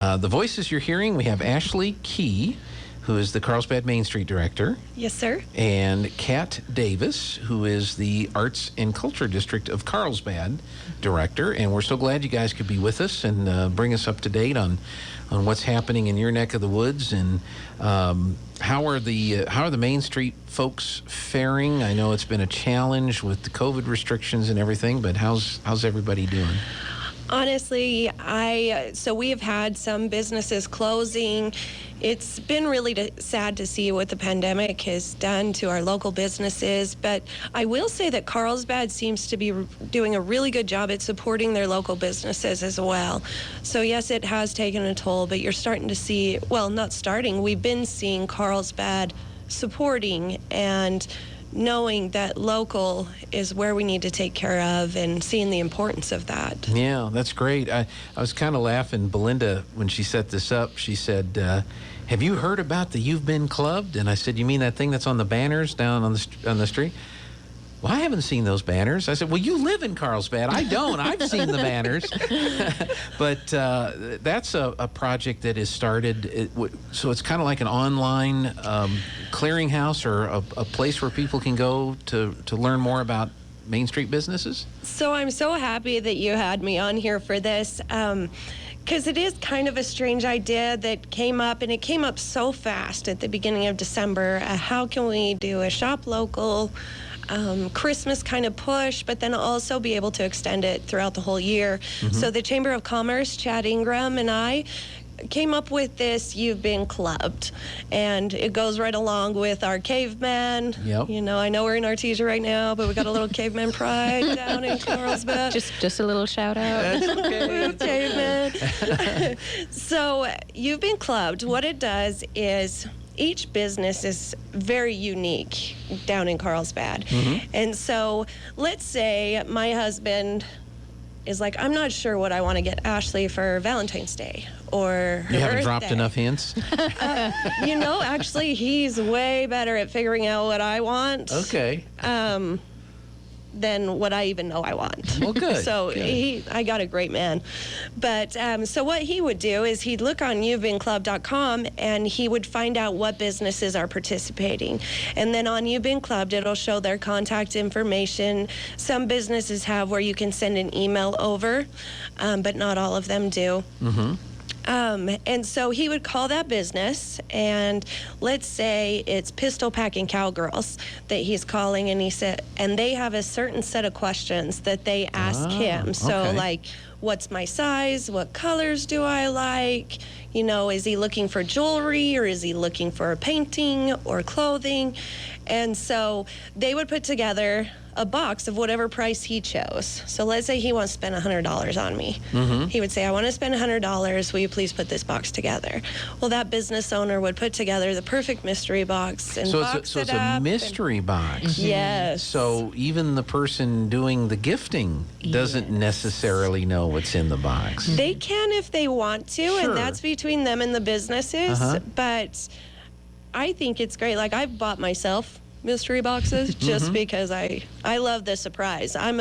The voices you're hearing, we have Ahsly Key, who is the Carlsbad MainStreet director. Yes, sir. And Kat Davis, who is the Arts and Culture District of Carlsbad director. And we're so glad you guys could be with us and bring us up to date on what's happening in your neck of the woods. And how are the Main Street folks faring? I know it's been a challenge with the COVID restrictions and everything, but how's everybody doing? Honestly, so we have had some businesses closing. It's been really sad to see what the pandemic has done to our local businesses, but I will say that Carlsbad seems to be doing a really good job at supporting their local businesses as well. So yes, it has taken a toll, but you're starting to see, well, not starting, we've been seeing Carlsbad supporting and knowing that local is where we need to take care of and seeing the importance of that. Yeah, that's great. I was kind of laughing. Belinda, when she set this up, she said, have you heard about the You've Been Clubbed? And I said, you mean that thing that's on the banners down on the street? Well, I haven't seen those banners. I said, well, you live in Carlsbad. I don't. I've seen the banners. But that's a project that is started. So it's kind of like an online clearinghouse or a place where people can go to learn more about Main Street businesses? So I'm so happy that you had me on here for this. Because it is kind of a strange idea that came up, and it came up so fast at the beginning of December. How can we do a shop local Christmas kind of push, but then also be able to extend it throughout the whole year? Mm-hmm. So the Chamber of Commerce, Chad Ingram, and I came up with this You've Been Clubbed, and it goes right along with our caveman. Yep. You know, I know we're in Artesia right now, but we got a little caveman pride down in Carlsbad. Just a little shout out. That's okay. Caveman. So You've Been Clubbed, what it does is each business is very unique down in Carlsbad. Mm-hmm. And so let's say my husband is like, I'm not sure what I want to get Ahsly for Valentine's Day or her You haven't birthday. dropped enough hints? Actually, he's way better at figuring out what I want. Okay. Than what I even know I want. Well, good. So good. I got a great man. But so what he would do is he'd look on you'vebeenclubbed.com and he would find out what businesses are participating. And then on You've Been Clubbed, it'll show their contact information. Some businesses have where you can send an email over, but not all of them do. Mm-hmm. And so he would call that business, and let's say it's Pistol Packing Cowgirls that he's calling, and he said, and they have a certain set of questions that they ask him. So okay. like, what's my size? What colors do I like? You know, is he looking for jewelry, or is he looking for a painting or clothing? And so they would put together a box of whatever price he chose. So let's say he wants to spend $100 on me. Mm-hmm. He would say, I want to spend $100. Will you please put this box together? Well, that business owner would put together the perfect mystery box and box it up. So it's a mystery box. Mm-hmm. Yes. So even the person doing the gifting doesn't necessarily know what's in the box. They can if they want to, Sure. and that's between them and the businesses. Uh-huh. But I think it's great. Like, I've bought myself mystery boxes just because I love the surprise. I am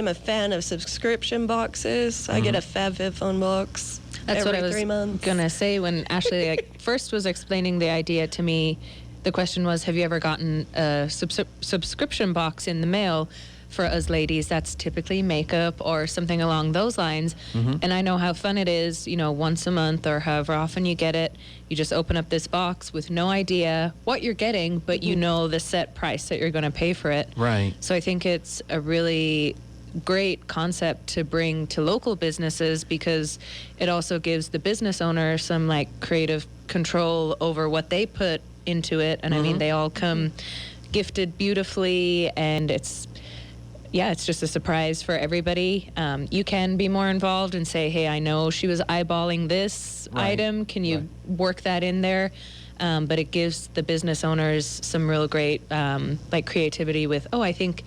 a fan of subscription boxes. I get a FabFitFun box. That's every what I was 3 months. gonna say when Ahsly first was explaining the idea to me. The question was, have you ever gotten a subscription box in the mail? For us ladies, that's typically makeup or something along those lines. Mm-hmm. And I know how fun it is, once a month or however often you get it, you just open up this box with no idea what you're getting, but you know the set price that you're going to pay for it. Right. So I think it's a really great concept to bring to local businesses, because it also gives the business owner some creative control over what they put into it. And I mean, they all come gifted beautifully, and it's just a surprise for everybody. You can be more involved and say, hey, I know she was eyeballing this item. Can you work that in there? But it gives the business owners some real great creativity with, I think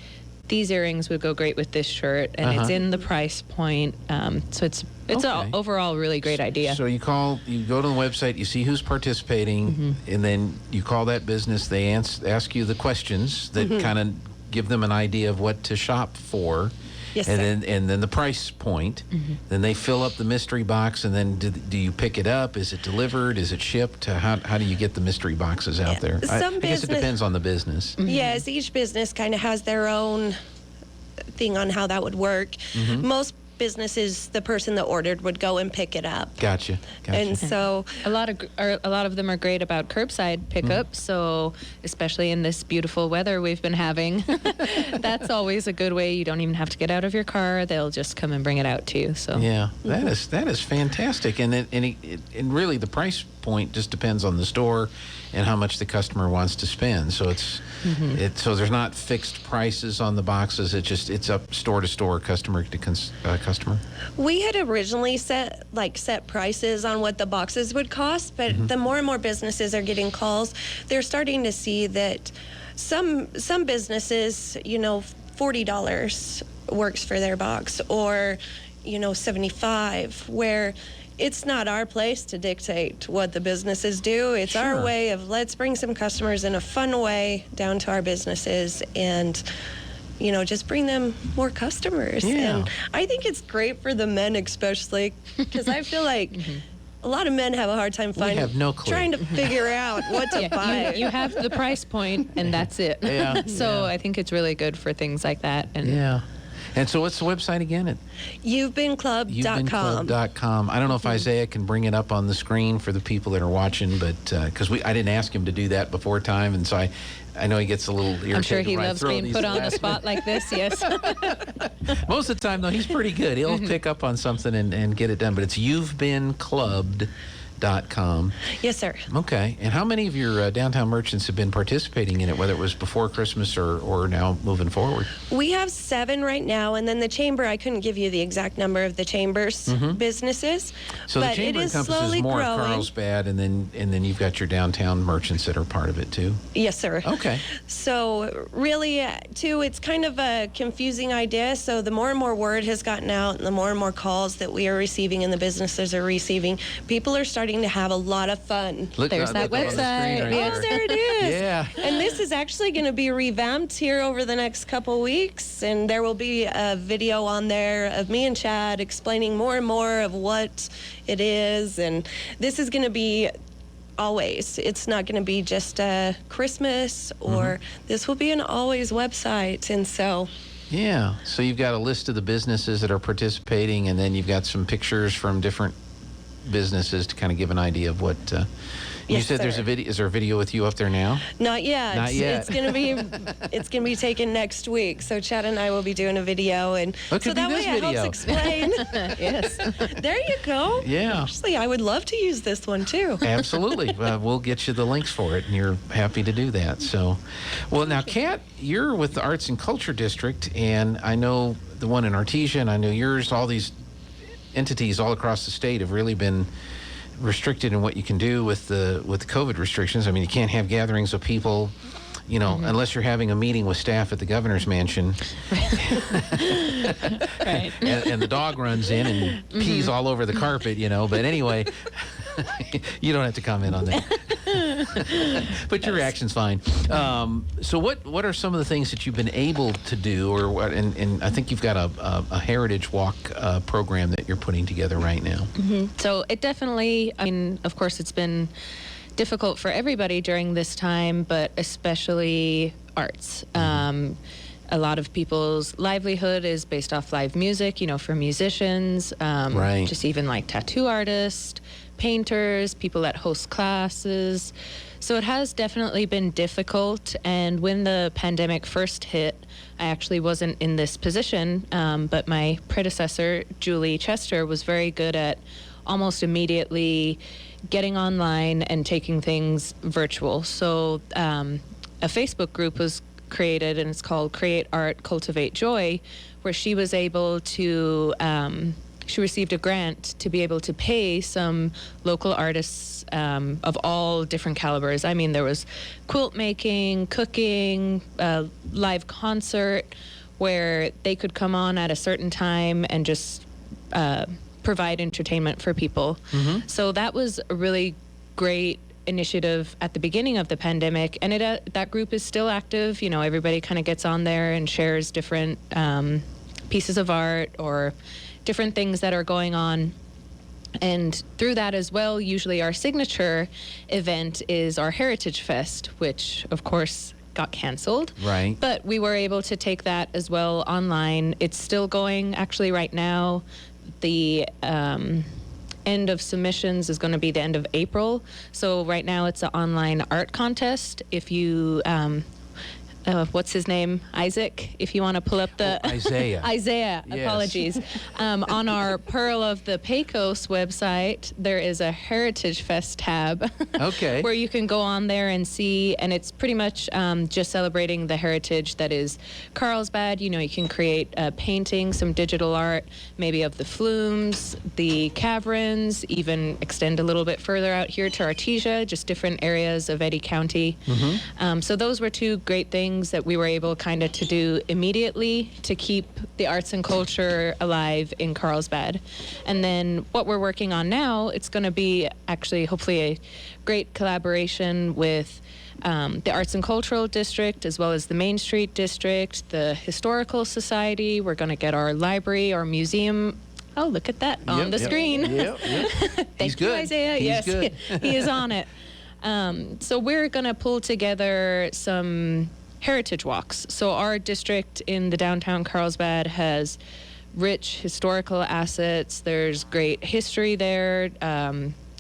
these earrings would go great with this shirt, and it's in the price point. So it's an overall really great idea. So you go to the website, you see who's participating, and then you call that business. They ask you the questions that kind of give them an idea of what to shop for. Yes, and sir. then the price point. Then they fill up the mystery box, and then do you pick it up? Is it delivered? Is it shipped? How do you get the mystery boxes out there? I guess it business- depends on the business. Yes, each business kind of has their own thing on how that would work. Most businesses, the person that ordered would go and pick it up. Gotcha. And so A lot of them are great about curbside pickup. So especially in this beautiful weather we've been having, that's always a good way. You don't even have to get out of your car; they'll just come and bring it out to you. So Yeah, that is fantastic, and really the price point just depends on the store and how much the customer wants to spend. So so there's not fixed prices on the boxes. It's up store to store, customer to customer. we had originally set prices on what the boxes would cost, but the more and more businesses are getting calls, they're starting to see that some businesses, $40 works for their box, or $75, where it's not our place to dictate what the businesses do. It's Sure. our way of, let's bring some customers in a fun way down to our businesses and just bring them more customers. Yeah. And I think it's great for the men, especially, because I feel like a lot of men have a hard time have no clue. trying to figure out what to buy. you have the price point, and that's it. Yeah. So I think it's really good for things like that. And Yeah. And so what's the website again? You'veBeenClub.com. You'veBeenClub.com. I don't know if Isaiah can bring it up on the screen for the people that are watching, but because I didn't ask him to do that before time, and so I know he gets a little irritated. I'm sure he when I loves throw being these put on the last spot like this. Yes. Most of the time, though, he's pretty good. He'll pick up on something and get it done. But it's You'veBeenClubbed.com. Yes, sir. Okay. And how many of your downtown merchants have been participating in it, whether it was before Christmas or now moving forward? We have 7 right now, and then the chamber, I couldn't give you the exact number of the chamber's businesses, So but the chamber it is encompasses slowly more growing. of Carlsbad, and then you've got your downtown merchants that are part of it too. Yes, sir. Okay. So really, too, it's kind of a confusing idea. So the more and more word has gotten out, and the more and more calls that we are receiving and the businesses are receiving, people are starting to have a lot of fun. There's that look on the screen website. right Oh, there it is. Yeah. And this is actually going to be revamped here over the next couple weeks. And there will be a video on there of me and Chad explaining more and more of what it is. And this is going to be always. It's not going to be just Christmas, or this will be an always website. And so Yeah. So you've got a list of the businesses that are participating, and then you've got some pictures from different businesses to kind of give an idea of what. You Yes, said there's sir. a video. Is there a video with you up there now? not yet. Not yet. It's gonna be taken next week. So Chad and I will be doing a video, and Oh, it so could be that way this it video. helps explain. Yes. There you go. Yeah. Actually, I would love to use this one too. Absolutely. We'll get you the links for it, and you're happy to do that. So, well, now, Kat, you're with the Arts and Culture District, and I know the one in Artesia, and I know yours. All these entities all across the state have really been restricted in what you can do with the COVID restrictions. I mean, you can't have gatherings of people, unless you're having a meeting with staff at the governor's mansion. Right. and the dog runs in and pees all over the carpet, But anyway, you don't have to comment on that. But your reaction's fine. So what are some of the things that you've been able to do, or what? And I think you've got a Heritage Walk program that you're putting together right now. So it definitely, of course, it's been difficult for everybody during this time, but especially arts. A lot of people's livelihood is based off live music, for musicians, Right. just even like tattoo artists, painters, people that host classes. So it has definitely been difficult. And when the pandemic first hit, I actually wasn't in this position, but my predecessor, Julie Chester, was very good at almost immediately getting online and taking things virtual. So a Facebook group was created, and it's called Create Art, Cultivate Joy, where she was able to, she received a grant to be able to pay some local artists of all different calibers. I mean, there was quilt making, cooking, live concert, where they could come on at a certain time and just provide entertainment for people. So that was a really great initiative at the beginning of the pandemic, and that group is still active. Everybody kind of gets on there and shares different pieces of art or different things that are going on. And through that as well, usually our signature event is our Heritage Fest, which of course got canceled. Right. But we were able to take that as well online. It's still going actually right now. The end of submissions is going to be the end of April. So right now it's an online art contest. If you what's his name? Isaac. If you want to pull up the Isaiah. Isaiah. Yes. Apologies. On our Pearl of the Pecos website, there is a Heritage Fest tab. Okay. Where you can go on there and see, and it's pretty much just celebrating the heritage that is Carlsbad. You know, you can create a painting, some digital art, maybe of the flumes, the caverns, even extend a little bit further out here to Artesia, just different areas of Eddy County. So those were two great things that we were able kind of to do immediately to keep the arts and culture alive in Carlsbad. And then what we're working on now, it's going to be actually hopefully a great collaboration with the Arts and Cultural District as well as the MainStreet District, the Historical Society. We're going to get our library, our museum. Oh, look at that on the screen. Yep. Thank you, Isaiah. He's Yes, good. he is on it. So we're going to pull together some heritage walks. So our district in the downtown Carlsbad has rich historical assets. There's great history there,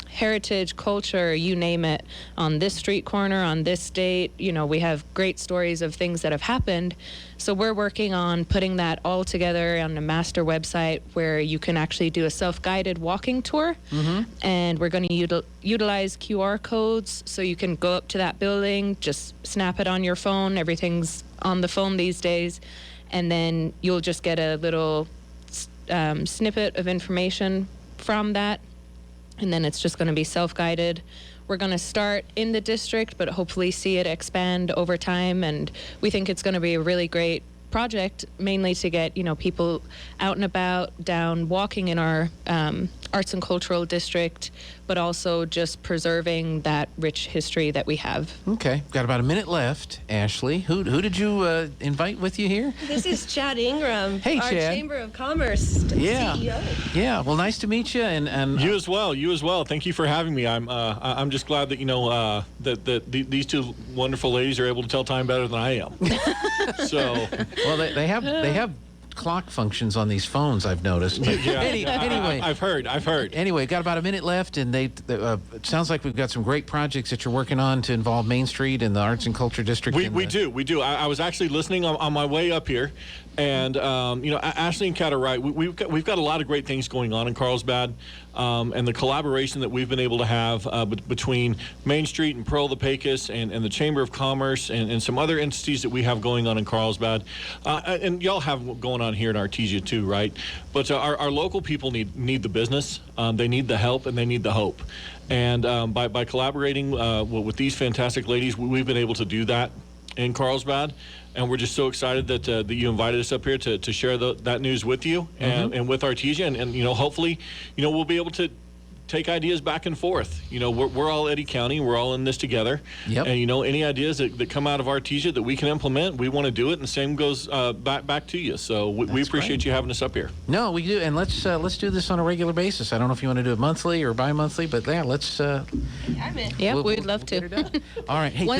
heritage, culture, you name it, on this street corner, on this date. You know, we have great stories of things that have happened. So we're working on putting that all together on a master website where you can actually do a self-guided walking tour. And we're going to utilize QR codes so you can go up to that building, just snap it on your phone. Everything's on the phone these days. And then you'll just get a little snippet of information from that. And then it's just going to be self-guided. We're going to start in the district, but hopefully see it expand over time. And we think it's going to be a really great project, mainly to get, you know, people out and about, down, walking in our arts and cultural district, but also just preserving that rich history that we have. Okay, got about a minute left. Ashley, who did you invite with you here? This is Chad Ingram, Hey, our Chad. Chamber of Commerce CEO. Yeah. Well, nice to meet you, and You as well. Thank you for having me. I'm just glad that that these two wonderful ladies are able to tell time better than I am. So well, they have clock functions on these phones, I've noticed. yeah, Anyway, I've heard. Anyway, got about a minute left, and it sounds like we've got some great projects that you're working on to involve MainStreet and the Arts and Culture District. We do. I was actually listening on my way up here, and Ashley and Kat are right. We've got a lot of great things going on in Carlsbad, and the collaboration that we've been able to have between MainStreet and Pearl of the Pecos and the Chamber of Commerce and some other entities that we have going on in Carlsbad, and y'all have going on here in Artesia too, right? But our local people need the business, they need the help, and they need the hope. And by collaborating with these fantastic ladies, we've been able to do that in Carlsbad, and we're just so excited that you invited us up here to share that news with you and with Artesia, and hopefully we'll be able to take ideas back and forth. We're all Eddy County, we're all in this together. Yep. And any ideas that come out of Artesia that we can implement, we want to do it, and the same goes back to you. So we appreciate you having us up here. No, we do, and let's do this on a regular basis. I don't know if you want to do it monthly or bi-monthly, but let's. I'm in. Yeah, we'd love get to. her done. All right. Hey, One- thanks.